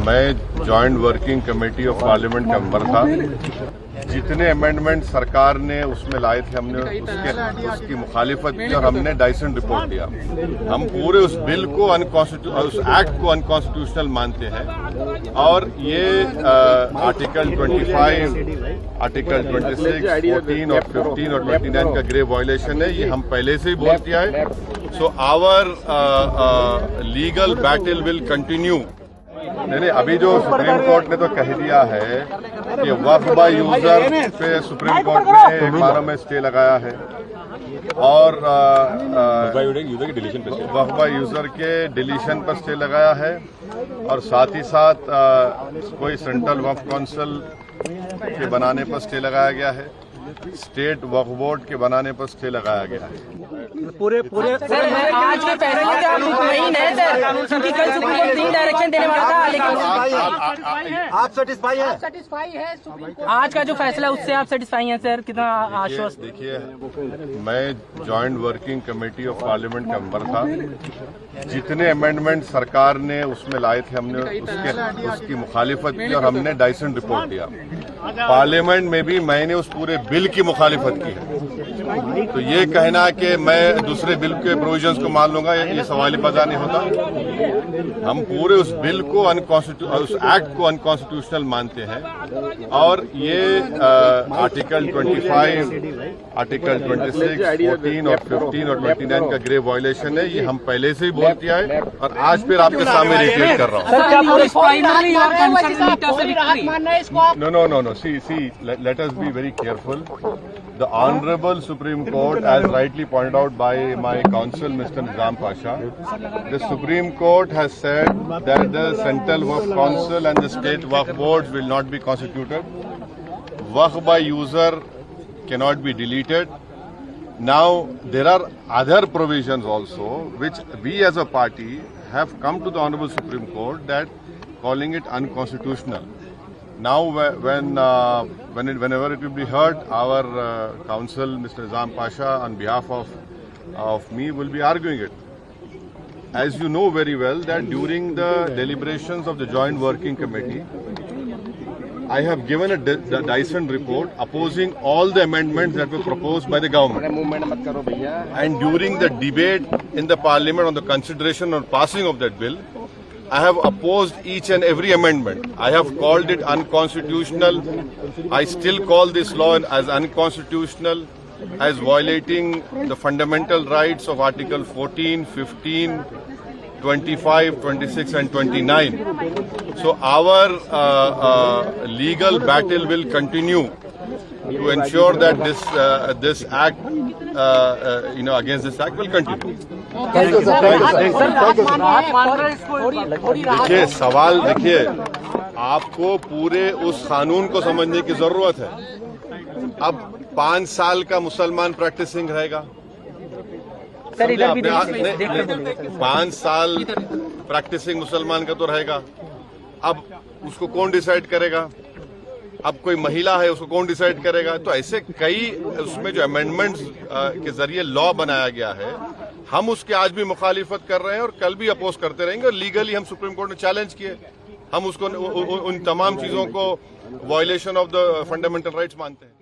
मैं joint working committee of parliament का member था। जितने अमेंडमेंट सरकार ने उसमें लाए थे हमने उसकी मुखालिफत की और हमने डाइसन रिपोर्ट दिया। हम पूरे उस बिल को उस एक्ट को अनकॉन्स्टिट्यूशनल मानते हैं और ये आर्टिकल 25, आर्टिकल 26, 14 और 15 और 29 का ग्रेव वायलेशन है। ये हम पहले से ही बोल दिया है। So our legal battle will continue. नहीं, अभी जो सुप्रीम कोर्ट ने तो कह दिया है कि वक्फ बाय यूजर पे सुप्रीम कोर्ट ने एक बार में स्टे लगाया है और वक्फ बाय यूजर के डिलीशन पर स्टे लगाया है और साथ ही साथ कोई सेंट्रल वक्फ काउंसिल के बनाने पर स्टे लगाया गया है, स्टेट वक्फ बोर्ड के बनाने पर स्टे लगाया गया है। पूरे सर आज के फैसले से आप मुतमईन हैं सर, क्योंकि कल सुप्रीम कोर्ट 3 डायरेक्शन देने वाला था, लेकिन आप सेटिस्फाई है सुप्रीम कोर्ट आज का जो फैसला उससे आप सेटिस्फाई हैं सर? कितना आश्वस्त? देखिए, मैं joint working committee of parliament का मेंबर था। जितने अमेंडमेंट सरकार ने उसमें लाए थे हमने उसकी मुखालिफत की और हमने डाइसन रिपोर्ट दिया। पार्लियामेंट में भी मैंने उस पूरे बिल की मुखालिफत की है। तो ये कहना कि मैं दूसरे बिल के प्रोविजंस को मान लूंगा, ये सवाल पैदा नहीं होता। हम पूरे उस बिल को उस एक्ट को अनकॉन्स्टिट्यूशनल मानते हैं और ये आर्टिकल 25, आर्टिकल 26, 14 और 15 और 29 का ग्रेव वायलेशन है। ये हम पहले से ही बोल दिया है और आज फिर आपके सामने रिपीट कर रहा हूँ। No. See, let us be very careful. The Honorable Supreme Court, as rightly pointed out by my counsel, Mr. Nizam Pasha, the Supreme Court has said that the Central Waqf Council and the State Waqf Boards will not be constituted. Waqf by user cannot be deleted. Now, there are other provisions also which we as a party have come to the Honorable Supreme Court that calling it unconstitutional. Now, whenever it will be heard, our counsel, Mr. Nizam Pasha, on behalf of me, will be arguing it. As you know very well, that during the deliberations of the Joint Working Committee, I have given a Dyson report opposing all the amendments that were proposed by the government. And during the debate in the Parliament on the consideration or passing of that bill, I have opposed each and every amendment. I have called it unconstitutional. I still call this law as unconstitutional, as violating the fundamental rights of Article 14, 15, 25, 26 and 29. So our legal battle will continue to ensure that this act, against this act will continue. देखिए, सवाल देखिए, आपको पूरे उस कानून को समझने की जरूरत है। अब 5 साल का मुसलमान प्रैक्टिसिंग रहेगा सर, इधर भी 5 साल प्रैक्टिसिंग मुसलमान का तो रहेगा। अब उसको कौन डिसाइड करेगा? अब कोई महिला है, उसको कौन डिसाइड करेगा? तो ऐसे कई उसमें जो अमेंडमेंट्स के जरिए लॉ बनाया गया है, हम उसके आज भी मुखालिफत कर रहे हैं और कल भी अपोज करते रहेंगे। और लीगली हम सुप्रीम कोर्ट ने चैलेंज किए, हम उसको उन तमाम चीजों को violation of the fundamental rights मानते हैं।